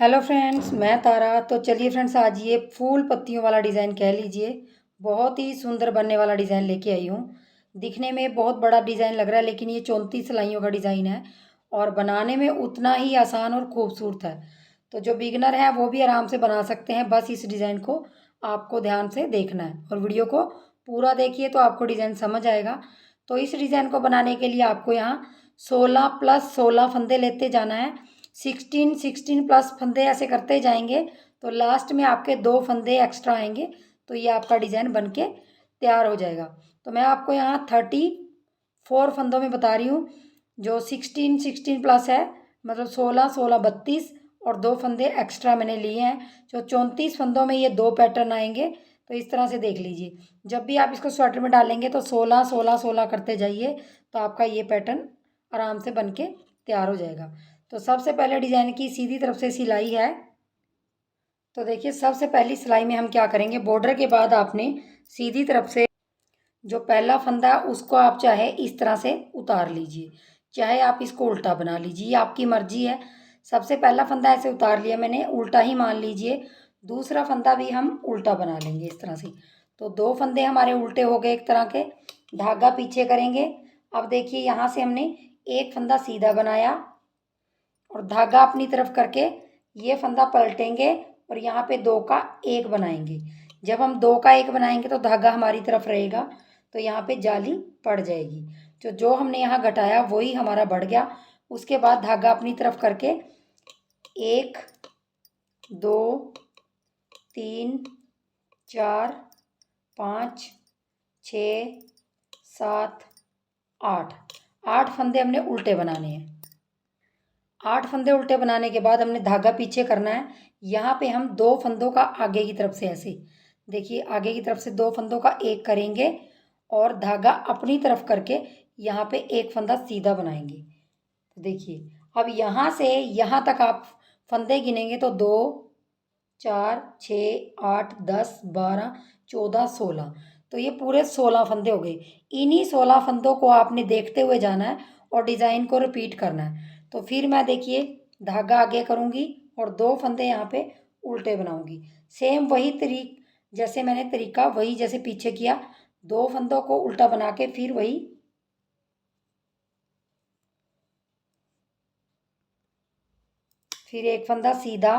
Hello friends, मैं तारा। तो चलिए फ्रेंड्स, आज ये फूल पत्तियों वाला डिज़ाइन कह लीजिए, बहुत ही सुंदर बनने वाला डिज़ाइन लेके आई हूँ। दिखने में बहुत बड़ा डिज़ाइन लग रहा है, लेकिन ये 34 सिलाइयों का डिज़ाइन है और बनाने में उतना ही आसान और खूबसूरत है। तो जो बिगनर है वो भी आराम से बना सकते हैं। बस इस डिज़ाइन को आपको ध्यान से देखना है और वीडियो को पूरा देखिए तो आपको डिज़ाइन समझ आएगा। तो इस डिज़ाइन को बनाने के लिए आपको यहाँ 16 प्लस 16 फंदे लेते जाना है। 16 प्लस फंदे ऐसे करते जाएंगे तो लास्ट में आपके 2 फंदे एक्स्ट्रा आएंगे, तो ये आपका डिज़ाइन बन के तैयार हो जाएगा। तो मैं आपको यहाँ 34 फंदों में बता रही हूँ। जो 16 प्लस है, मतलब 16 16 32 और 2 फंदे एक्स्ट्रा मैंने लिए हैं। जो 34 फंदों में ये 2 पैटर्न आएंगे। तो इस तरह से देख लीजिए, जब भी आप इसको स्वेटर में डालेंगे तो 16 16 16 करते जाइए, तो आपका ये पैटर्न आराम से बन के तैयार हो जाएगा। तो सबसे पहले डिजाइन की सीधी तरफ से सिलाई है। तो देखिए, सबसे पहली सिलाई में हम क्या करेंगे, बॉर्डर के बाद आपने सीधी तरफ से जो पहला फंदा है उसको आप चाहे इस तरह से उतार लीजिए, चाहे आप इसको उल्टा बना लीजिए, ये आपकी मर्जी है। सबसे पहला फंदा ऐसे उतार लिया मैंने, उल्टा ही मान लीजिए। दूसरा फंदा भी हम उल्टा बना लेंगे इस तरह से। तो 2 फंदे हमारे उल्टे हो गए एक तरह के। धागा पीछे करेंगे। अब देखिए, यहाँ से हमने एक फंदा सीधा बनाया और धागा अपनी तरफ करके ये फंदा पलटेंगे और यहाँ पे 2 का 1 बनाएंगे। जब हम 2 का 1 बनाएंगे तो धागा हमारी तरफ रहेगा, तो यहाँ पे जाली पड़ जाएगी। जो हमने यहाँ घटाया वही हमारा बढ़ गया। उसके बाद धागा अपनी तरफ करके 1 2 3 4 5 6 7 8 8 फंदे हमने उल्टे बनाने हैं। 8 फंदे उल्टे बनाने के बाद हमने धागा पीछे करना है। यहाँ पे हम 2 फंदों का आगे की तरफ से ऐसे देखिए, आगे की तरफ से 2 फंदों का 1 करेंगे और धागा अपनी तरफ करके यहाँ पे एक फंदा सीधा बनाएंगे। तो देखिए, अब यहाँ से यहाँ तक आप फंदे गिनेंगे तो 2 4 6 8 10 12 14 16, तो ये पूरे 16 फंदे हो गए। इन्हीं 16 फंदों को आपने देखते हुए जाना है और डिज़ाइन को रिपीट करना है। तो फिर मैं देखिए, धागा आगे करूँगी और 2 फंदे यहाँ पे उल्टे बनाऊँगी। सेम वही जैसे मैंने तरीका वही जैसे पीछे किया, 2 फंदों को उल्टा बना के फिर वही फिर एक फंदा सीधा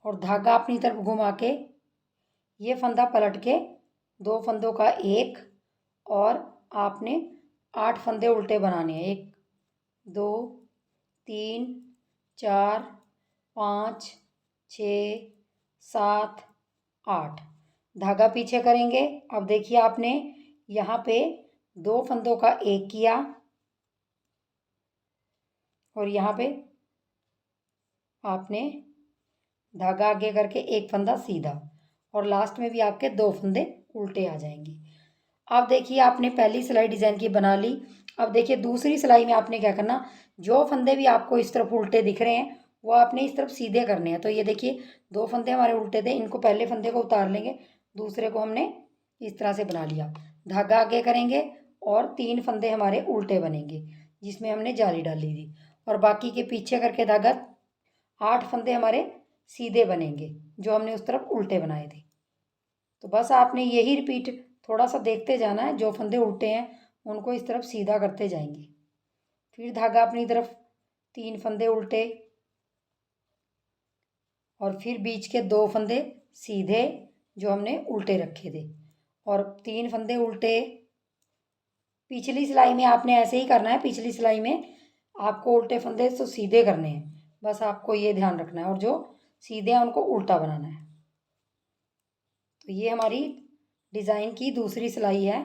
और धागा अपनी तरफ घुमा के ये फंदा पलट के 2 फंदों का 1 और आपने 8 फंदे उल्टे बनाने हैं। 1 2 3 4 5 6 7 8, धागा पीछे करेंगे। अब देखिए, आपने यहाँ पे 2 फंदों का 1 किया और यहाँ पे आपने धागा आगे करके एक फंदा सीधा और लास्ट में भी आपके 2 फंदे उल्टे आ जाएंगे। अब देखिए, आपने पहली सिलाई डिज़ाइन की बना ली। अब देखिए, दूसरी सिलाई में आपने क्या करना, जो फंदे भी आपको इस तरफ उल्टे दिख रहे हैं वो आपने इस तरफ सीधे करने हैं। तो ये देखिए, 2 फंदे हमारे उल्टे थे, इनको पहले फंदे को उतार लेंगे, दूसरे को हमने इस तरह से बना लिया। धागा आगे करेंगे और 3 फंदे हमारे उल्टे बनेंगे जिसमें हमने जाली डाली थी, और बाकी के पीछे करके धागा 8 फंदे हमारे सीधे बनेंगे जो हमने उस तरफ उल्टे बनाए थे। तो बस आपने यही रिपीट थोड़ा सा देखते जाना है, जो फंदे उल्टे हैं उनको इस तरफ सीधा करते जाएंगे। फिर धागा अपनी तरफ 3 फंदे उल्टे और फिर बीच के 2 फंदे सीधे जो हमने उल्टे रखे थे और 3 फंदे उल्टे। पिछली सिलाई में आपने ऐसे ही करना है, पिछली सिलाई में आपको उल्टे फंदे तो सीधे करने हैं, बस आपको ये ध्यान रखना है, और जो सीधे हैं उनको उल्टा बनाना है। तो ये हमारी डिज़ाइन की दूसरी सिलाई है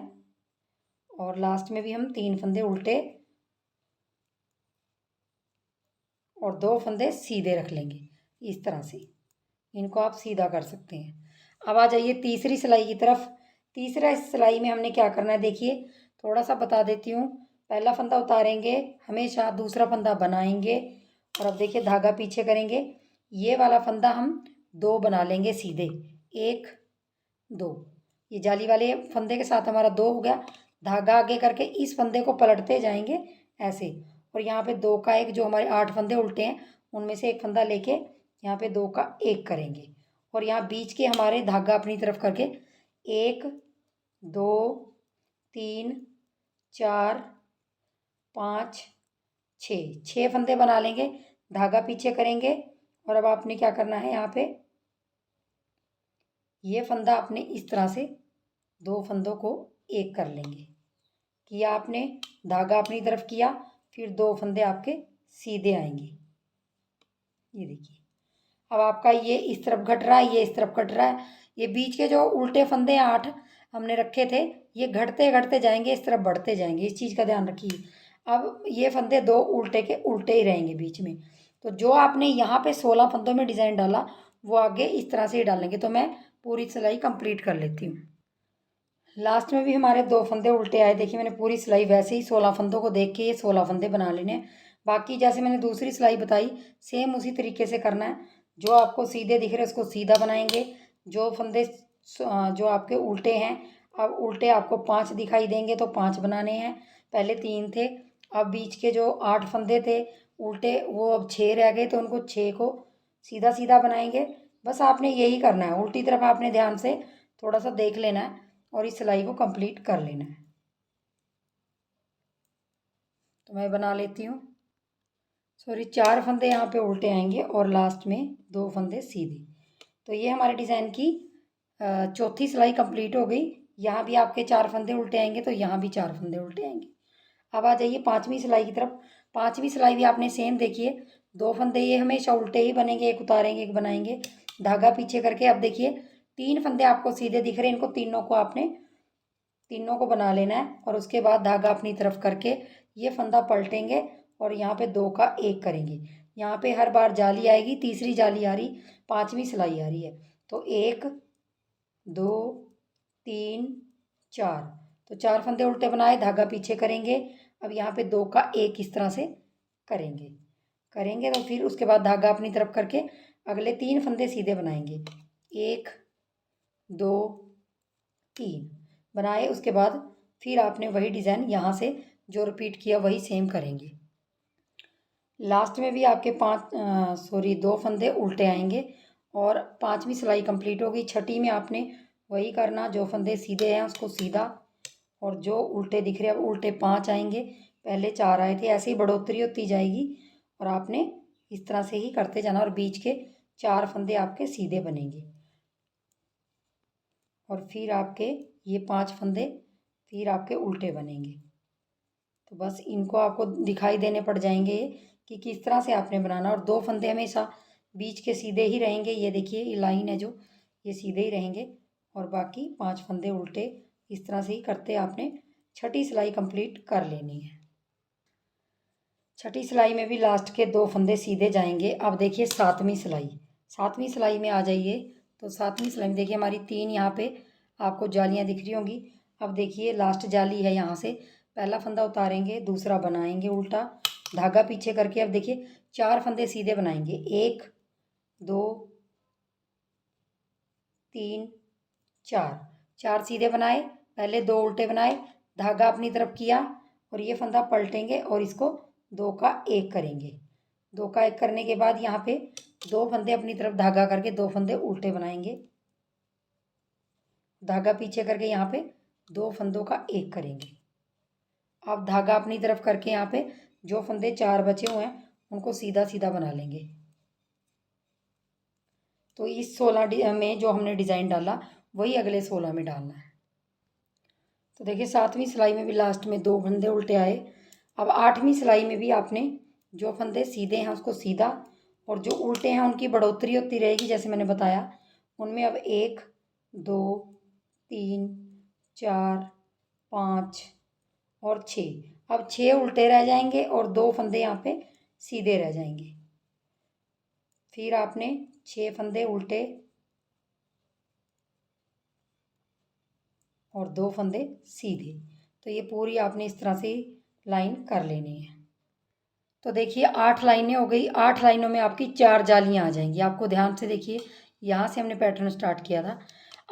और लास्ट में भी हम 3 फंदे उल्टे और 2 फंदे सीधे रख लेंगे इस तरह से। इनको आप सीधा कर सकते हैं। अब आ जाइए तीसरी सिलाई की तरफ। तीसरा सिलाई में हमने क्या करना है, देखिए थोड़ा सा बता देती हूँ। पहला फंदा उतारेंगे हमेशा, दूसरा फंदा बनाएंगे और अब देखिए धागा पीछे करेंगे। ये वाला फंदा हम 2 बना लेंगे सीधे, 1 2, ये जाली वाले फंदे के साथ हमारा 2 हो गया। धागा आगे करके इस फंदे को पलटते जाएंगे ऐसे, और यहाँ पे 2 का 1 जो हमारे 8 फंदे उल्टे हैं उनमें से एक फंदा लेके यहाँ पे 2 का 1 करेंगे और यहाँ बीच के हमारे धागा अपनी तरफ करके 1 2 3 4 5 6 फंदे बना लेंगे, धागा पीछे करेंगे। और अब आपने क्या करना है, यहाँ पे ये फंदा आपने इस तरह से 2 फंदों को 1 कर लेंगे। किया आपने, धागा अपनी तरफ किया, फिर 2 फंदे आपके सीधे आएंगे। ये देखिए, अब आपका ये इस तरफ घट रहा है, ये इस तरफ घट रहा है। ये बीच के जो उल्टे फंदे 8 हमने रखे थे, ये घटते घटते जाएंगे, इस तरफ बढ़ते जाएंगे। इस चीज़ का ध्यान रखिए। अब ये फंदे 2 उल्टे के उल्टे ही रहेंगे बीच में। तो जो आपने यहाँ पे 16 फंदों में डिज़ाइन डाला, वो आगे इस तरह से ही डालेंगे। तो मैं पूरी सिलाई कंप्लीट कर लेती हूँ। लास्ट में भी हमारे 2 फंदे उल्टे आए। देखिए, मैंने पूरी सिलाई वैसे ही 16 फंदों को देख के ये 16 फंदे बना लेने हैं। बाकी जैसे मैंने दूसरी सिलाई बताई, सेम उसी तरीके से करना है। जो आपको सीधे दिख रहे हैं उसको सीधा बनाएंगे। जो फंदे जो आपके उल्टे हैं, अब उल्टे आपको 5 दिखाई देंगे तो 5 बनाने हैं। पहले 3 थे, अब बीच के जो 8 फंदे थे उल्टे, वो अब 6 रह गए, तो उनको 6 को सीधा सीधा बनाएंगे। बस आपने यही करना है, उल्टी तरफ आपने ध्यान से थोड़ा सा देख लेना है और इस सिलाई को कंप्लीट कर लेना है। तो मैं बना लेती हूँ। सॉरी, 4 फंदे यहाँ पे उल्टे आएंगे और लास्ट में 2 फंदे सीधे। तो ये हमारे डिज़ाइन की चौथी सिलाई कंप्लीट हो गई। यहाँ भी आपके 4 फंदे उल्टे आएंगे, तो यहाँ भी 4 फंदे उल्टे आएंगे। अब आ जाइए 5वीं सिलाई की तरफ। 5वीं सिलाई भी आपने सेम देखिए, 2 फंदे ये हमेशा उल्टे ही बनेंगे, एक उतारेंगे एक बनाएंगे, धागा पीछे करके। अब देखिए 3 फंदे आपको सीधे दिख रहे हैं, इनको तीनों को आपने तीनों को बना लेना है और उसके बाद धागा अपनी तरफ करके ये फंदा पलटेंगे और यहाँ पे 2 का 1 करेंगे। यहाँ पे हर बार जाली आएगी, तीसरी जाली आ रही, 5वीं सिलाई आ रही है। तो 1 2 3 4, तो 4 फंदे उल्टे बनाए, धागा पीछे करेंगे। अब यहाँ पे 2 का 1 इस तरह से करेंगे करेंगे तो फिर उसके बाद धागा अपनी तरफ करके अगले 3 फंदे सीधे बनाएंगे। 1 2 3 बनाए, उसके बाद फिर आपने वही डिज़ाइन यहाँ से जो रिपीट किया वही सेम करेंगे। लास्ट में भी आपके 2 फंदे उल्टे आएंगे और 5वीं सिलाई कंप्लीट होगी। छठी में आपने वही करना, जो फंदे सीधे हैं उसको सीधा और जो उल्टे दिख रहे हैं अब उल्टे 5 आएंगे, पहले 4 आए थे। ऐसे ही बढ़ोतरी होती जाएगी और आपने इस तरह से ही करते जाना और बीच के 4 फंदे आपके सीधे बनेंगे और फिर आपके ये 5 फंदे फिर आपके उल्टे बनेंगे। तो बस इनको आपको दिखाई देने पड़ जाएंगे कि किस तरह से आपने बनाना। और 2 फंदे हमेशा बीच के सीधे ही रहेंगे। ये देखिए, ये लाइन है जो, ये सीधे ही रहेंगे और बाकी 5 फंदे उल्टे। इस तरह से ही करते आपने छठी सिलाई कंप्लीट कर लेनी है। छठी सिलाई में भी लास्ट के 2 फंदे सीधे जाएंगे। अब देखिए 7वीं सिलाई। 7वीं सिलाई में आ जाइए। तो 7वीं सिलाई में देखिए हमारी 3 यहाँ पे आपको जालियाँ दिख रही होंगी। अब देखिए लास्ट जाली है, यहाँ से पहला फंदा उतारेंगे, दूसरा बनाएंगे उल्टा, धागा पीछे करके। अब देखिए 4 फंदे सीधे बनाएंगे, 1 2 3 4, 4 सीधे बनाए, पहले 2 उल्टे बनाए, धागा अपनी तरफ किया और ये फंदा पलटेंगे और इसको 2 का 1 करेंगे। 2 का 1 करने के बाद यहाँ पे 2 फंदे अपनी तरफ धागा करके 2 फंदे उल्टे बनाएंगे, धागा पीछे करके यहाँ पे 2 फंदों का 1 करेंगे। अब धागा अपनी तरफ करके यहाँ पे जो फंदे 4 बचे हुए हैं उनको सीधा सीधा बना लेंगे। तो इस 16 में जो हमने डिज़ाइन डाला वही अगले 16 में डालना है। तो देखिए 7वीं सिलाई में भी लास्ट में 2 फंदे उल्टे आए। अब 8वीं सिलाई में भी आपने जो फंदे सीधे हैं उसको सीधा और जो उल्टे हैं उनकी बढ़ोतरी होती रहेगी, जैसे मैंने बताया। उनमें अब 1 2 3 4 5 और 6। अब 6 उल्टे रह जाएंगे और 2 फंदे यहाँ पे सीधे रह जाएंगे। फिर आपने 6 फंदे उल्टे और 2 फंदे सीधे। तो ये पूरी आपने इस तरह से लाइन कर लेनी है। तो देखिए 8 लाइनें हो गई। 8 लाइनों में आपकी 4 जालियाँ आ जाएंगी। आपको ध्यान से देखिए, यहाँ से हमने पैटर्न स्टार्ट किया था।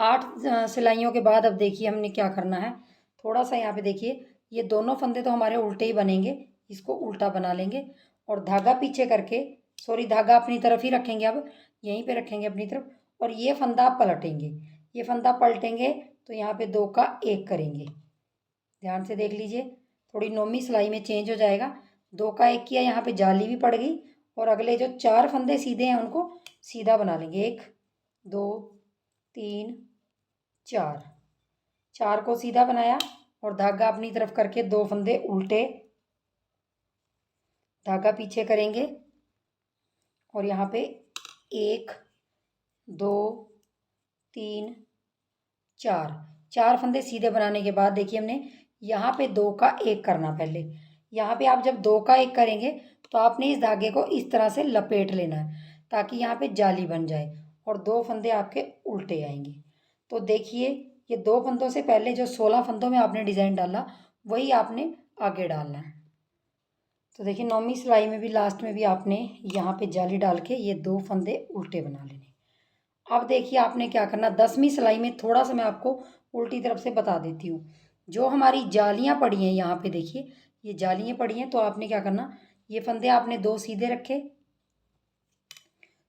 8 सिलाइयों के बाद अब देखिए हमने क्या करना है। थोड़ा सा यहाँ पे देखिए, ये दोनों फंदे तो हमारे उल्टे ही बनेंगे, इसको उल्टा बना लेंगे और धागा पीछे करके सॉरी धागा अपनी तरफ ही रखेंगे, अब यहीं पे रखेंगे अपनी तरफ, और ये फंदा आप पलटेंगे। ये फंदा पलटेंगे तो यहाँ पे 2 का 1 करेंगे। ध्यान से देख लीजिए, थोड़ी नौमी सिलाई में चेंज हो जाएगा। 2 का 1 किया, यहाँ पे जाली भी पड़ गई, और अगले जो 4 फंदे सीधे हैं उनको सीधा बना लेंगे। 1 2 3 4, 4 को सीधा बनाया, और धागा अपनी तरफ करके 2 फंदे उल्टे, धागा पीछे करेंगे, और यहाँ पे 1 2 3 4, 4 फंदे सीधे बनाने के बाद देखिए हमने यहाँ पे 2 का 1 करना। पहले यहाँ पे आप जब 2 का 1 करेंगे तो आपने इस धागे को इस तरह से लपेट लेना है ताकि यहाँ पे जाली बन जाए, और 2 फंदे आपके उल्टे आएंगे। तो देखिए ये 2 फंदों से पहले जो 16 फंदों में आपने डिज़ाइन डाला वही आपने आगे डालना है। तो देखिए नौवीं सिलाई में भी लास्ट में भी आपने यहाँ पे जाली डाल के ये 2 फंदे उल्टे बना लेने। अब देखिए आपने क्या करना, 10वीं सिलाई में थोड़ा सा मैं आपको उल्टी तरफ से बता देती हूँ। जो हमारी जालियाँ पड़ी हैं यहाँ पे देखिए, ये जालियाँ पड़ी हैं, तो आपने क्या करना, ये फंदे आपने 2 सीधे रखे,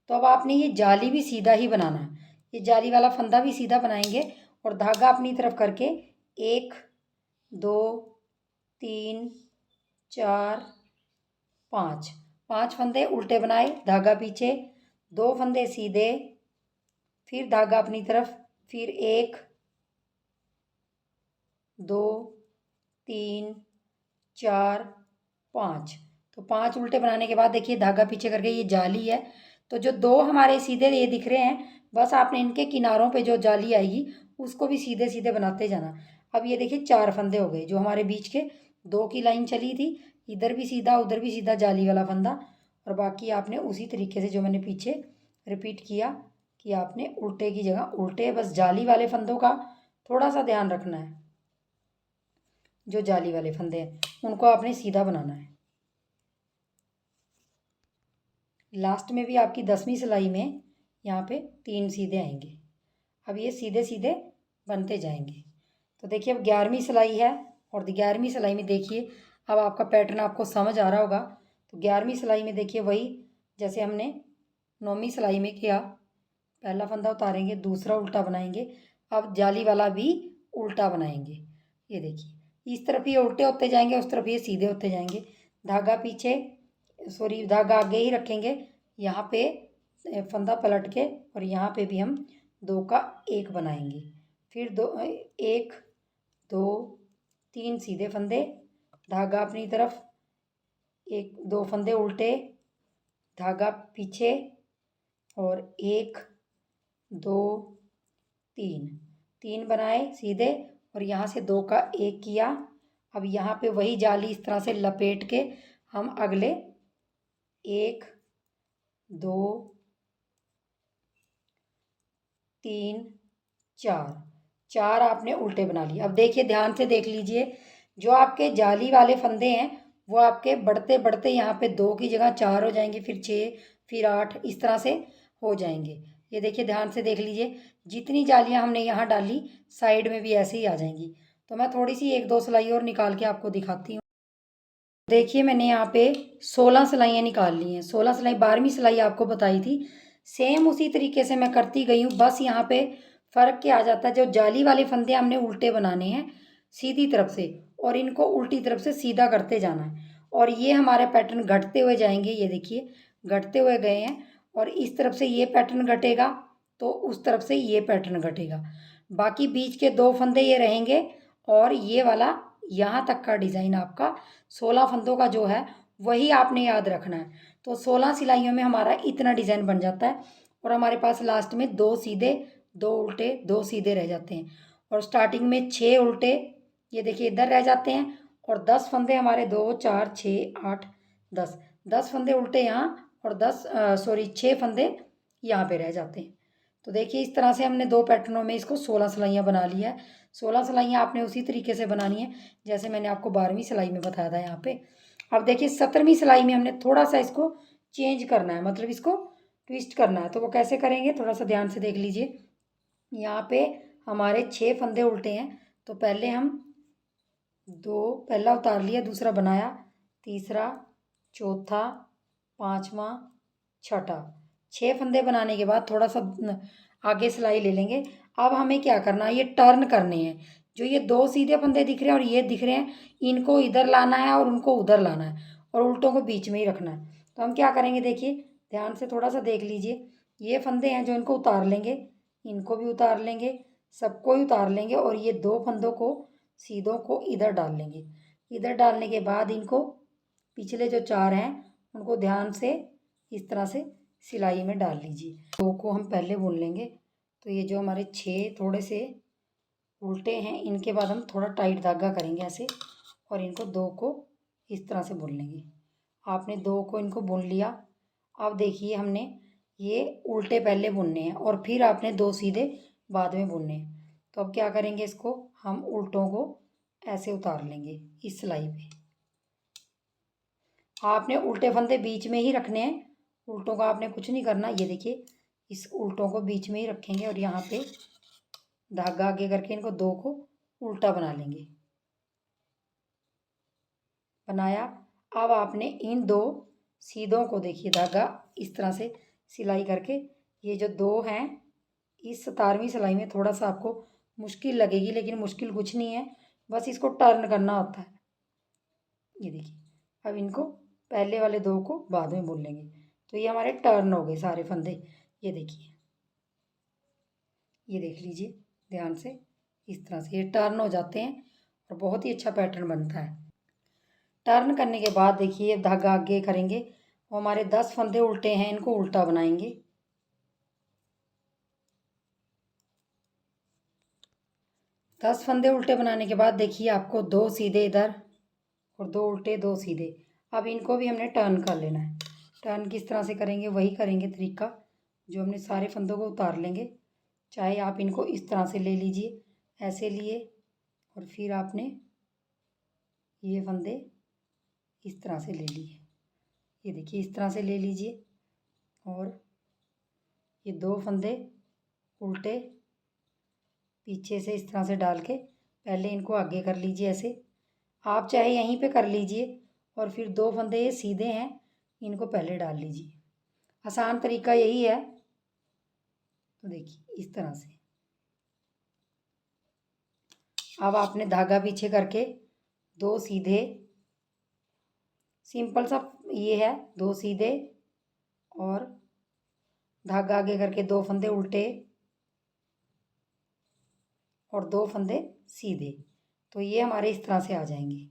तो अब आपने ये जाली भी सीधा ही बनाना है। ये जाली वाला फंदा भी सीधा बनाएंगे, और धागा अपनी तरफ करके 1 2 3 4 5, 5 फंदे उल्टे बनाए, धागा पीछे, 2 फंदे सीधे, फिर धागा अपनी तरफ, फिर 1 2 3 4 5, तो 5 उल्टे बनाने के बाद देखिए धागा पीछे करके ये जाली है, तो जो 2 हमारे सीधे ये दिख रहे हैं, बस आपने इनके किनारों पे जो जाली आएगी उसको भी सीधे सीधे बनाते जाना। अब ये देखिए 4 फंदे हो गए, जो हमारे बीच के 2 की लाइन चली थी, इधर भी सीधा उधर भी सीधा जाली वाला फंदा, और बाकी आपने उसी तरीके से जो मैंने पीछे रिपीट किया कि आपने उल्टे की जगह उल्टे, बस जाली वाले फंदों का थोड़ा सा ध्यान रखना है। जो जाली वाले फंदे हैं उनको आपने सीधा बनाना है। लास्ट में भी आपकी 10वीं सिलाई में यहाँ पे 3 सीधे आएंगे। अब ये सीधे सीधे बनते जाएंगे। तो देखिए अब 11वीं सिलाई है, और 11वीं सिलाई में देखिए अब आपका पैटर्न आपको समझ आ रहा होगा। तो 11वीं सिलाई में देखिए वही जैसे हमने 9वीं सिलाई में किया, पहला फंदा उतारेंगे, दूसरा उल्टा बनाएंगे, अब जाली वाला भी उल्टा बनाएंगे। ये देखिए इस तरफ ये उल्टे होते जाएंगे, उस तरफ ये सीधे होते जाएंगे। धागा पीछे, सॉरी धागा आगे ही रखेंगे, यहाँ पे फंदा पलट के, और यहाँ पे भी हम 2 का 1 बनाएंगे, फिर 1 2 3 सीधे फंदे, धागा अपनी तरफ, 1 2 फंदे उल्टे, धागा पीछे, और 1 2 3, 3 बनाए सीधे, और यहाँ से 2 का 1 किया। अब यहाँ पे वही जाली इस तरह से लपेट के हम अगले 1 2 3 4, 4 आपने उल्टे बना लिए। अब देखिए ध्यान से देख लीजिए, जो आपके जाली वाले फंदे हैं वो आपके बढ़ते बढ़ते यहाँ पे 2 की जगह 4 हो जाएंगे, फिर 6, फिर 8, इस तरह से हो जाएंगे। ये देखिए ध्यान से देख लीजिए, जितनी जालियाँ हमने यहाँ डाली साइड में भी ऐसे ही आ जाएंगी। तो मैं थोड़ी सी 1 2 सिलाई और निकाल के आपको दिखाती हूँ। देखिए मैंने यहाँ पे 16 सिलाइयाँ निकाल ली हैं। 16 सिलाई 12वीं सिलाई आपको बताई थी, सेम उसी तरीके से मैं करती गई हूँ। बस यहाँ पे फ़र्क क्या आ जाता है, जो जाली वाले फंदे हमने उल्टे बनाने हैं सीधी तरफ से, और इनको उल्टी तरफ से सीधा करते जाना है, और ये हमारे पैटर्न घटते हुए जाएंगे। ये देखिए घटते हुए गए हैं, और इस तरफ से ये पैटर्न घटेगा तो उस तरफ से ये पैटर्न घटेगा। बाकी बीच के 2 फंदे ये रहेंगे, और ये वाला यहाँ तक का डिज़ाइन आपका 16 फंदों का जो है वही आपने याद रखना है। तो 16 सिलाइयों में हमारा इतना डिज़ाइन बन जाता है, और हमारे पास लास्ट में 2 सीधे 2 उल्टे 2 सीधे रह जाते हैं, और स्टार्टिंग में 6 उल्टे ये देखिए इधर रह जाते हैं, और 10 फंदे हमारे 2 4 6 8 10, 10 फंदे उल्टे यहाँ, और 6 फंदे यहाँ पे रह जाते हैं। तो देखिए इस तरह से हमने 2 पैटर्नों में इसको 16 सिलाइयाँ बना लिया है। 16 सिलाइयाँ आपने उसी तरीके से बनानी है जैसे मैंने आपको 12वीं सिलाई में बताया था यहाँ पे। अब देखिए 17वीं सिलाई में हमने थोड़ा सा इसको चेंज करना है, मतलब इसको ट्विस्ट करना है। तो वो कैसे करेंगे, थोड़ा सा ध्यान से देख लीजिए। यहाँ पे हमारे 6 फंदे उल्टे हैं, तो पहले हम 2 पहला उतार लिया, दूसरा बनाया, तीसरा, चौथा, 5वां, छठा। 6 फंदे बनाने के बाद थोड़ा सा आगे सिलाई ले लेंगे। अब हमें क्या करना है, ये टर्न करने हैं। जो ये 2 सीधे फंदे दिख रहे हैं और ये दिख रहे हैं, इनको इधर लाना है और उनको उधर लाना है और उल्टों को बीच में ही रखना है। तो हम क्या करेंगे, देखिए ध्यान से थोड़ा सा देख लीजिए। ये फंदे हैं जो इनको उतार लेंगे, इनको भी उतार लेंगे, सबको ही उतार लेंगे और ये 2 फंदों को सीधों को इधर डाल लेंगे। इधर डालने के बाद इनको पिछले जो 4 हैं उनको ध्यान से इस तरह से सिलाई में डाल लीजिए। 2 को हम पहले बुन लेंगे। तो ये जो हमारे 6 थोड़े से उल्टे हैं, इनके बाद हम थोड़ा टाइट धागा करेंगे ऐसे और इनको 2 को इस तरह से बुन लेंगे। आपने 2 को इनको बुन लिया। अब देखिए हमने ये उल्टे पहले बुनने हैं और फिर आपने 2 सीधे बाद में बुनने हैं। तो अब क्या करेंगे, इसको हम उल्टों को ऐसे उतार लेंगे इस सिलाई पे। आपने उल्टे फंदे बीच में ही रखने हैं, उल्टों का आपने कुछ नहीं करना। ये देखिए इस उल्टों को बीच में ही रखेंगे और यहाँ पे धागा आगे करके इनको 2 को उल्टा बना लेंगे। बनाया। अब आपने इन 2 सीधों को देखिए धागा इस तरह से सिलाई करके, ये जो 2 हैं इस 17वीं सिलाई में थोड़ा सा आपको मुश्किल लगेगी, लेकिन मुश्किल कुछ नहीं है, बस इसको टर्न करना होता है। ये देखिए अब इनको पहले वाले 2 को बाद में बुन लेंगे। तो ये हमारे टर्न हो गए सारे फंदे। ये देखिए, ये देख लीजिए ध्यान से, इस तरह से ये टर्न हो जाते हैं और बहुत ही अच्छा पैटर्न बनता है। टर्न करने के बाद देखिए धागा आगे करेंगे, वो हमारे 10 फंदे उल्टे हैं, इनको उल्टा बनाएंगे। 10 फंदे उल्टे बनाने के बाद देखिए आपको 2 सीधे इधर और 2 उल्टे 2 सीधे। अब इनको भी हमने टर्न कर लेना है। टर्न किस तरह से करेंगे, वही करेंगे तरीका जो हमने सारे फंदों को उतार लेंगे। चाहे आप इनको इस तरह से ले लीजिए, ऐसे लिए और फिर आपने ये फंदे इस तरह से ले लिए। ये देखिए इस तरह से ले लीजिए और ये 2 फंदे उल्टे पीछे से इस तरह से डाल के पहले इनको आगे कर लीजिए ऐसे। आप चाहे यहीं पे कर लीजिए और फिर 2 फंदे ये सीधे हैं, इनको पहले डाल लीजिए। आसान तरीका यही है। तो देखिए इस तरह से अब आपने धागा पीछे करके 2 सीधे, सिंपल सा ये है, 2 सीधे और धागा आगे करके 2 फंदे उल्टे और 2 फंदे सीधे। तो ये हमारे इस तरह से आ जाएंगे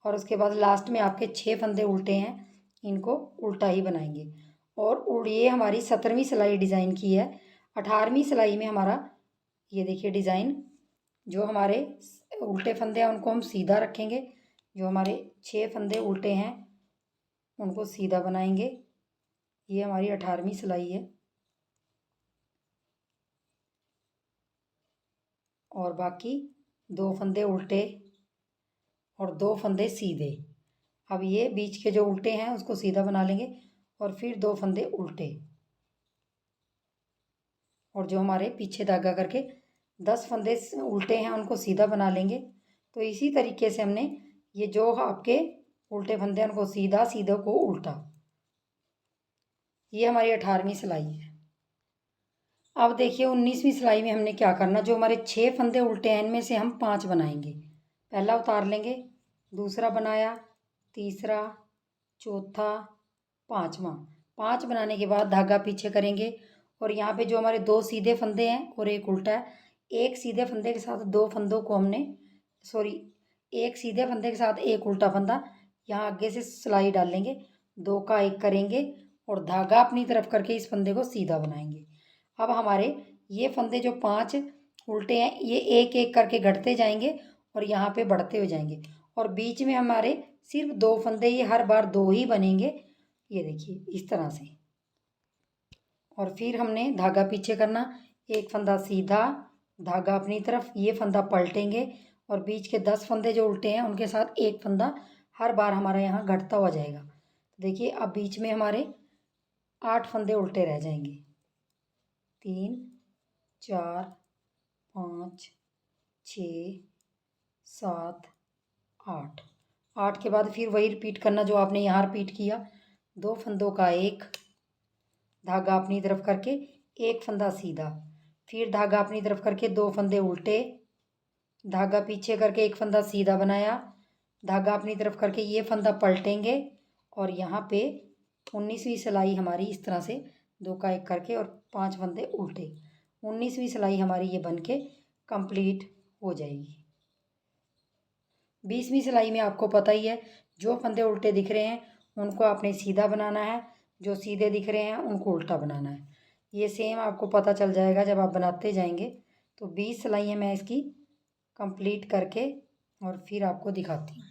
और उसके बाद लास्ट में आपके 6 फंदे उल्टे हैं, इनको उल्टा ही बनाएंगे। और ये हमारी 17वीं सिलाई डिज़ाइन की है। 18वीं सिलाई में हमारा ये देखिए डिज़ाइन, जो हमारे उल्टे फंदे हैं उनको हम सीधा रखेंगे, जो हमारे 6 फंदे उल्टे हैं उनको सीधा बनाएंगे। ये हमारी 18वीं सिलाई है और बाकी 2 फंदे उल्टे और 2 फंदे सीधे। अब ये बीच के जो उल्टे हैं उसको सीधा बना लेंगे और फिर 2 फंदे उल्टे और जो हमारे पीछे धागा करके 10 फंदे उल्टे हैं उनको सीधा बना लेंगे। तो इसी तरीके से हमने ये जो आपके उल्टे फंदे हैं उनको सीधा, सीधों को उल्टा। ये हमारी 18वीं सिलाई है। अब देखिए 19वीं सिलाई में हमने क्या करना, जो हमारे 6 फंदे उल्टे हैं इनमें से हम 5 बनाएंगे। पहला उतार लेंगे, दूसरा बनाया, तीसरा, चौथा, पाँचवा। 5 बनाने के बाद धागा पीछे करेंगे और यहाँ पे जो हमारे 2 सीधे फंदे हैं और एक उल्टा है, एक सीधे फंदे के साथ 2 फंदों को हमने एक सीधे फंदे के साथ एक उल्टा फंदा यहाँ आगे से सिलाई डाल लेंगे, 2 का 1 करेंगे और धागा अपनी तरफ करके इस फंदे को सीधा बनाएंगे। अब हमारे ये फंदे जो 5 उल्टे हैं ये एक एक करके घटते जाएंगे और यहाँ पे बढ़ते हो जाएंगे और बीच में हमारे सिर्फ 2 फंदे, ये हर बार 2 ही बनेंगे। ये देखिए इस तरह से। और फिर हमने धागा पीछे करना, एक फंदा सीधा, धागा अपनी तरफ, ये फंदा पलटेंगे और बीच के 10 फंदे जो उल्टे हैं उनके साथ एक फंदा हर बार हमारा यहाँ घटता हुआ जाएगा। देखिए अब बीच में हमारे 8 फंदे उल्टे रह जाएंगे। 3, 4, 5, 6, 7, 8। 8 के बाद फिर वही रिपीट करना जो आपने यहाँ रिपीट किया, 2 फंदों का 1 धागा अपनी तरफ करके एक फंदा सीधा, फिर धागा अपनी तरफ करके 2 फंदे उल्टे, धागा पीछे करके एक फंदा सीधा बनाया, धागा अपनी तरफ करके ये फंदा पलटेंगे और यहाँ पे 19वीं सिलाई हमारी इस तरह से 2 का 1 करके और 5 फंदे उल्टे, 19वीं सिलाई हमारी ये बन के कंप्लीट हो जाएगी। 20वीं सिलाई में आपको पता ही है, जो फंदे उल्टे दिख रहे हैं उनको आपने सीधा बनाना है, जो सीधे दिख रहे हैं उनको उल्टा बनाना है। ये सेम आपको पता चल जाएगा जब आप बनाते जाएंगे। तो 20 सिलाइयाँ मैं इसकी कंप्लीट करके और फिर आपको दिखाती हूँ।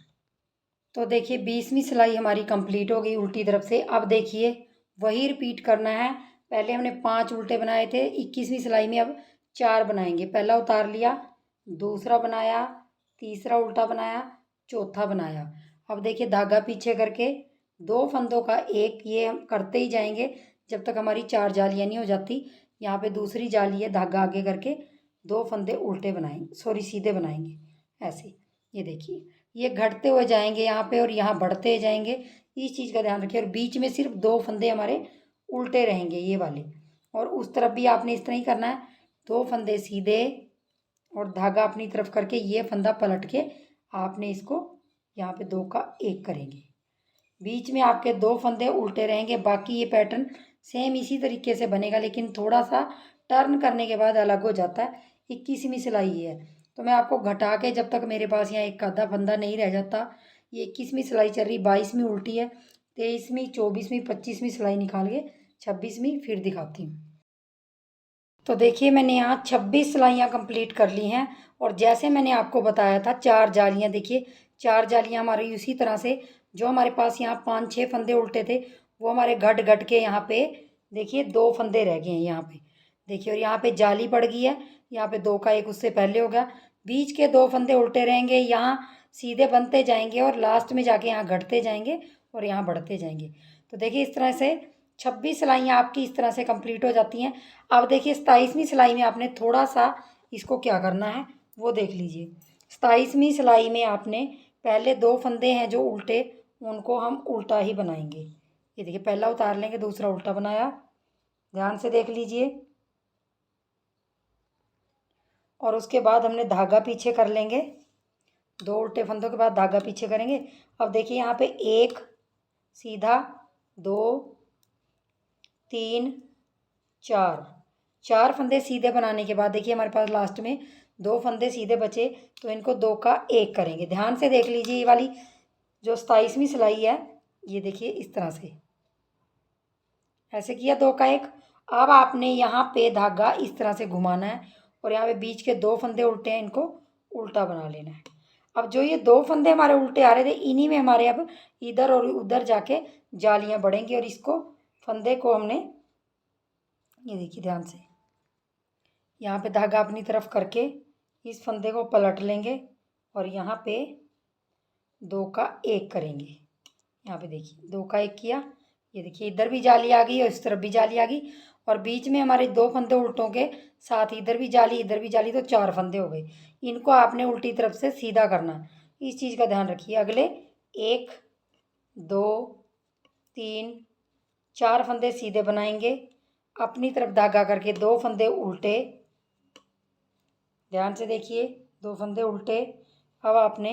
तो देखिए 20वीं सिलाई हमारी कंप्लीट हो गई उल्टी तरफ से। अब देखिए वही रिपीट करना है, पहले हमने 5 उल्टे बनाए थे, 21वीं सिलाई में अब 4 बनाएंगे। पहला उतार लिया, दूसरा बनाया, तीसरा उल्टा बनाया, चौथा बनाया। अब देखिए धागा पीछे करके 2 फंदों का एक, ये हम करते ही जाएंगे जब तक हमारी 4 जालियाँ नहीं हो जाती। यहाँ पे दूसरी जाली है, धागा आगे करके 2 फंदे उल्टे बनाएंगे, सॉरी सीधे बनाएंगे ऐसे। ये देखिए ये घटते हुए जाएंगे यहाँ पे और यहाँ बढ़ते जाएंगे, इस चीज़ का ध्यान रखिए। और बीच में सिर्फ 2 फंदे हमारे उल्टे रहेंगे ये वाले, और उस तरफ भी आपने इस तरह ही करना है, 2 फंदे सीधे और धागा अपनी तरफ करके ये फंदा पलट के आपने इसको यहाँ पे 2 का 1 करेंगे। बीच में आपके 2 फंदे उल्टे रहेंगे। बाकी ये पैटर्न सेम इसी तरीके से बनेगा, लेकिन थोड़ा सा टर्न करने के बाद अलग हो जाता है। 21वीं सिलाई है, तो मैं आपको घटा के, जब तक मेरे पास यहाँ एक आधा फंदा नहीं रह जाता, ये 21वीं सिलाई चल रही, 22वीं उल्टी है, 23वीं, 24वीं, 25वीं सिलाई निकाल के 26वीं फिर दिखाती हूँ। तो देखिए मैंने यहाँ 26 सिलाइयाँ कंप्लीट कर ली हैं, और जैसे मैंने आपको बताया था 4 जालियाँ, देखिए 4 जालियाँ हमारी उसी तरह से, जो हमारे पास यहाँ 5-6 फंदे उल्टे थे वो हमारे घट घट के यहाँ पे देखिए 2 फंदे रह गए हैं यहाँ पे, देखिए। और यहाँ पे जाली पड़ गई है, यहाँ पे 2 का 1 उससे पहले हो गया, बीच के 2 फंदे उल्टे रहेंगे, यहाँ सीधे बनते जाएंगे और लास्ट में जाके यहाँ घटते जाएंगे और यहाँ बढ़ते जाएंगे। तो देखिए इस तरह से 26 सिलाइयाँ आपकी इस तरह से कंप्लीट हो जाती हैं। अब देखिए 27वीं सिलाई में आपने थोड़ा सा इसको क्या करना है वो देख लीजिए। 27वीं सिलाई में आपने पहले 2 फंदे हैं जो उल्टे, उनको हम उल्टा ही बनाएंगे। ये देखिए पहला उतार लेंगे, दूसरा उल्टा बनाया, ध्यान से देख लीजिए। और उसके बाद हमने धागा पीछे कर लेंगे, 2 उल्टे फंदों के बाद धागा पीछे करेंगे। अब देखिए यहाँ पे 1 सीधा, 2 3 4 फंदे सीधे बनाने के बाद देखिए हमारे पास लास्ट में 2 फंदे सीधे बचे, तो इनको 2 का 1 करेंगे। ध्यान से देख लीजिए, ये वाली जो 27वीं सिलाई है, ये देखिए इस तरह से ऐसे किया 2 का 1। अब आपने यहाँ पे धागा इस तरह से घुमाना है और यहाँ पे बीच के 2 फंदे उल्टे हैं, इनको उल्टा बना लेना है। अब जो ये 2 फंदे हमारे उल्टे आ रहे थे, इन्हीं में हमारे अब इधर और उधर जाके जालियाँ बढ़ेंगी, और इसको फंदे को हमने, ये देखिए ध्यान से, यहाँ पे धागा अपनी तरफ करके इस फंदे को पलट लेंगे और यहाँ पे 2 का 1 करेंगे। यहाँ पे देखिए 2 का 1 किया, ये देखिए इधर भी जाली आ गई और इस तरफ भी जाली आ गई, और बीच में हमारे 2 फंदे उल्टों के साथ इधर भी जाली इधर भी जाली, तो 4 फंदे हो गए। इनको आपने उल्टी तरफ से सीधा करना, इस चीज़ का ध्यान रखिए। अगले 1 2 3 4 फंदे सीधे बनाएंगे, अपनी तरफ धागा करके 2 फंदे उल्टे, ध्यान से देखिए 2 फंदे उल्टे। अब आपने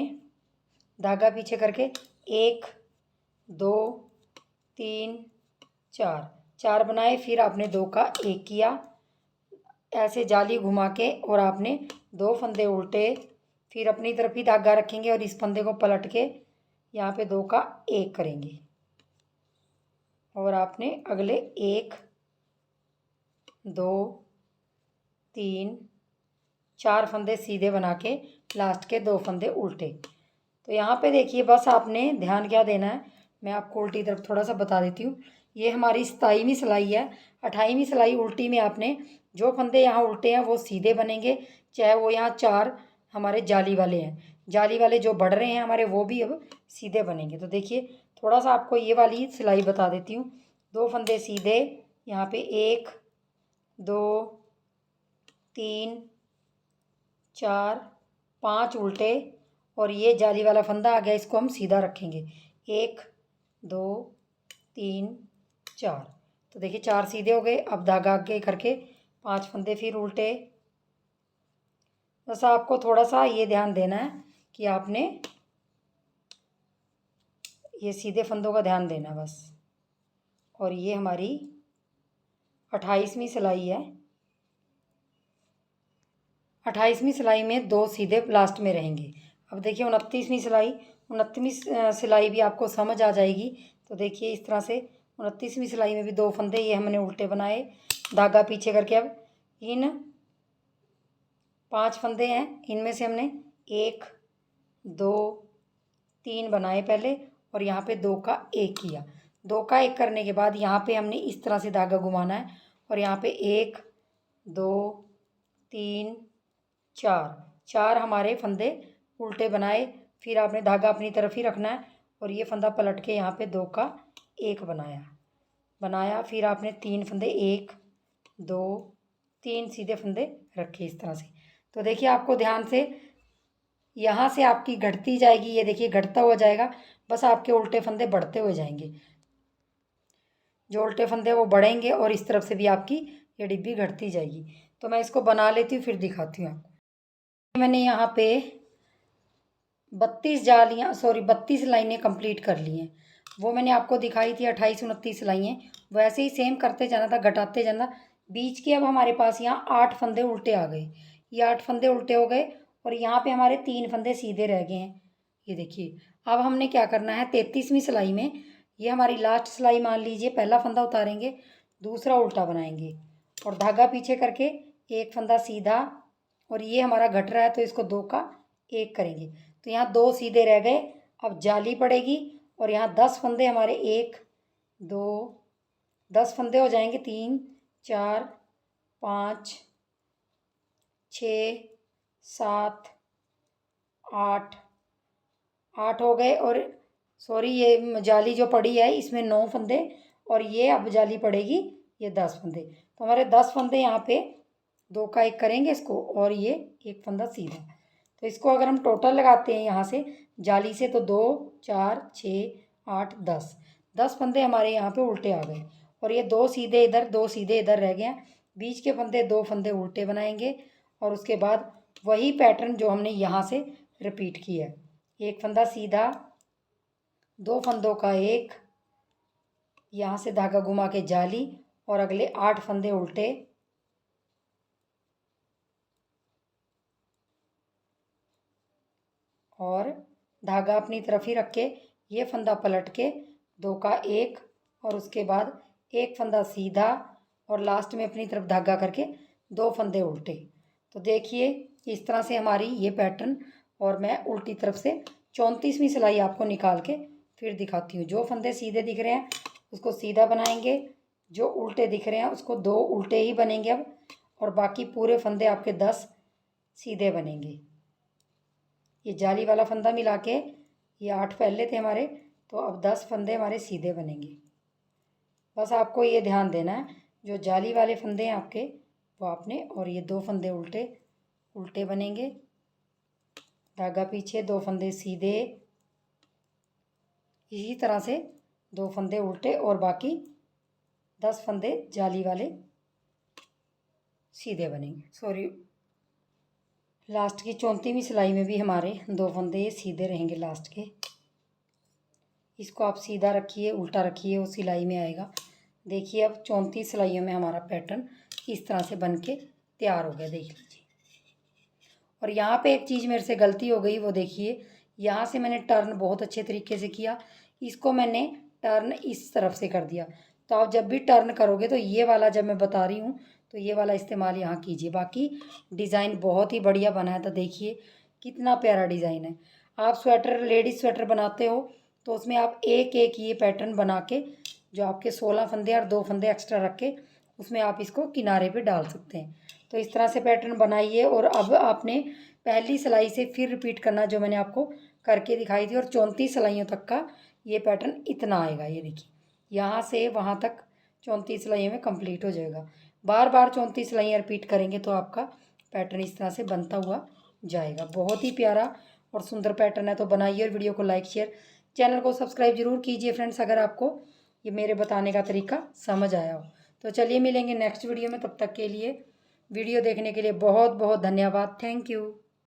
धागा पीछे करके 1 2 3 4 बनाए, फिर आपने 2 का 1 किया, ऐसे जाली घुमा के, और आपने 2 फंदे उल्टे, फिर अपनी तरफ ही धागा रखेंगे और इस फंदे को पलट के यहाँ पे 2 का 1 करेंगे, और आपने अगले 1 2 3 4 फंदे सीधे बना के लास्ट के 2 फंदे उल्टे। तो यहाँ पे देखिए बस आपने ध्यान क्या देना है, मैं आपको उल्टी तरफ थोड़ा सा बता देती हूँ। ये हमारी 27वीं सिलाई है, 28वीं सिलाई उल्टी में आपने जो फंदे यहाँ उल्टे हैं वो सीधे बनेंगे, चाहे वो यहाँ 4 हमारे जाली वाले हैं, जाली वाले जो बढ़ रहे हैं हमारे वो भी अब सीधे बनेंगे। तो देखिए थोड़ा सा आपको ये वाली सिलाई बता देती हूँ। 2 फंदे सीधे, यहाँ पे 1 2 3 4 5 उल्टे, और ये जाली वाला फंदा आ गया, इसको हम सीधा रखेंगे, 1 2 3 4। तो देखिए 4 सीधे हो गए। अब धागा आगे करके 5 फंदे फिर उल्टे। बस आपको थोड़ा सा ये ध्यान देना है कि आपने ये सीधे फंदों का ध्यान देना बस। और ये हमारी 28वीं सिलाई है। 28वीं सिलाई में 2 सीधे लास्ट में रहेंगे। अब देखिए 29वीं सिलाई, 29वीं सिलाई भी आपको समझ आ जाएगी। तो देखिए इस तरह से 29वीं सिलाई में भी 2 फंदे ये हमने उल्टे बनाए, धागा पीछे करके। अब इन 5 फंदे हैं, इनमें से हमने 1 2 3 बनाए पहले, और यहाँ पे 2 का 1 किया। 2 का 1 करने के बाद यहाँ पे हमने इस तरह से धागा घुमाना है, और यहाँ पे 1 2 3 4 हमारे फंदे उल्टे बनाए। फिर आपने धागा अपनी तरफ ही रखना है, और ये फंदा पलट के यहाँ पे 2 का 1 बनाया। फिर आपने 3 फंदे 1 2 3 सीधे फंदे रखे इस तरह से। तो देखिए आपको ध्यान से यहाँ से आपकी घटती जाएगी, ये देखिए घटता हुआ जाएगा। बस आपके उल्टे फंदे बढ़ते हुए जाएंगे, जो उल्टे फंदे वो बढ़ेंगे, और इस तरफ से भी आपकी ये डिब्बी घटती जाएगी। तो मैं इसको बना लेती हूँ, फिर दिखाती हूँ आपको। मैंने यहाँ पे 32 लाइनें कंप्लीट कर ली हैं। वो मैंने आपको दिखाई थी 28-29 सिलाइयाँ। वैसे ही सेम करते जाना था, घटाते जाना। बीच के अब हमारे पास यहाँ 8 फंदे उल्टे आ गए। ये 8 फंदे उल्टे हो गए, और यहाँ पे हमारे 3 फंदे सीधे रह गए हैं। ये देखिए अब हमने क्या करना है, 33वीं सिलाई में ये हमारी लास्ट सिलाई मान लीजिए। पहला फंदा उतारेंगे, दूसरा उल्टा बनाएंगे, और धागा पीछे करके 1 फंदा सीधा, और ये हमारा घट रहा है तो इसको 2 का 1 करेंगे। तो यहाँ 2 सीधे रह गए। अब जाली पड़ेगी, और यहाँ 10 फंदे हमारे 1 2 10 फंदे हो जाएंगे। 3 4 5 6 7 8 हो गए। और सॉरी, ये जाली जो पड़ी है इसमें 9 फंदे, और ये अब जाली पड़ेगी ये 10 फंदे। तो हमारे 10 फंदे यहाँ पे 2 का 1 करेंगे इसको, और ये 1 फंदा सीधा। तो इसको अगर हम टोटल लगाते हैं यहाँ से जाली से, तो 2 4 6 8 10 फंदे हमारे यहाँ पे उल्टे आ गए, और ये 2 सीधे इधर 2 सीधे इधर रह गए हैं। बीच के फंदे 2 फंदे उल्टे बनाएंगे, और उसके बाद वही पैटर्न जो हमने यहाँ से रिपीट किया है। 1 फंदा सीधा, 2 फंदों का 1, यहाँ से धागा घुमा के जाली, और अगले 8 फंदे उल्टे, और धागा अपनी तरफ ही रख के ये फंदा पलट के 2 का 1, और उसके बाद 1 फंदा सीधा, और लास्ट में अपनी तरफ धागा करके 2 फंदे उल्टे। तो देखिए इस तरह से हमारी ये पैटर्न। और मैं उल्टी तरफ से 34वीं सिलाई आपको निकाल के फिर दिखाती हूँ। जो फंदे सीधे दिख रहे हैं उसको सीधा बनाएंगे, जो उल्टे दिख रहे हैं उसको 2 उल्टे ही बनेंगे अब, और बाकी पूरे फंदे आपके 10 सीधे बनेंगे। ये जाली वाला फंदा मिला के ये 8 पहले थे हमारे, तो अब 10 फंदे हमारे सीधे बनेंगे। बस आपको ये ध्यान देना है, जो जाली वाले फंदे हैं आपके वो आपने, और ये 2 फंदे उल्टे बनेंगे, धागा पीछे, 2 फंदे सीधे, इसी तरह से 2 फंदे उल्टे, और बाकी 10 फंदे जाली वाले सीधे बनेंगे। सॉरी, लास्ट की 34वीं सिलाई में भी हमारे 2 फंदे सीधे रहेंगे लास्ट के। इसको आप सीधा रखिए, उल्टा रखिए, वो सिलाई में आएगा। देखिए अब 34 सिलाइयों में हमारा पैटर्न इस तरह से बन के तैयार हो गया, देख लीजिए। और यहाँ पे एक चीज़ मेरे से गलती हो गई, वो देखिए यहाँ से मैंने टर्न बहुत अच्छे तरीके से किया, इसको मैंने टर्न इस तरफ से कर दिया। तो आप जब भी टर्न करोगे तो ये वाला, जब मैं बता रही हूँ तो ये वाला इस्तेमाल यहाँ कीजिए। बाकी डिज़ाइन बहुत ही बढ़िया बना है, तो देखिए कितना प्यारा डिज़ाइन है। आप स्वेटर, लेडीज़ स्वेटर बनाते हो तो उसमें आप एक एक ये पैटर्न बना के, जो आपके 16 फंदे और 2 फंदे एक्स्ट्रा रख के, उसमें आप इसको किनारे पे डाल सकते हैं। तो इस तरह से पैटर्न बनाइए। और अब आपने पहली सिलाई से फिर रिपीट करना, जो मैंने आपको करके दिखाई थी, और 34 सिलाइयों तक का ये पैटर्न इतना आएगा। ये देखिए यहाँ से वहाँ तक 34 सिलाइयों में कंप्लीट हो जाएगा। बार बार 34 सिलाइयाँ रिपीट करेंगे तो आपका पैटर्न इस तरह से बनता हुआ जाएगा। बहुत ही प्यारा और सुंदर पैटर्न है। तो बनाइए, और वीडियो को लाइक शेयर, चैनल को सब्सक्राइब जरूर कीजिए फ्रेंड्स, अगर आपको ये मेरे बताने का तरीका समझ आया हो। तो चलिए मिलेंगे नेक्स्ट वीडियो में, तब तक के लिए वीडियो देखने के लिए बहुत बहुत धन्यवाद। Thank you.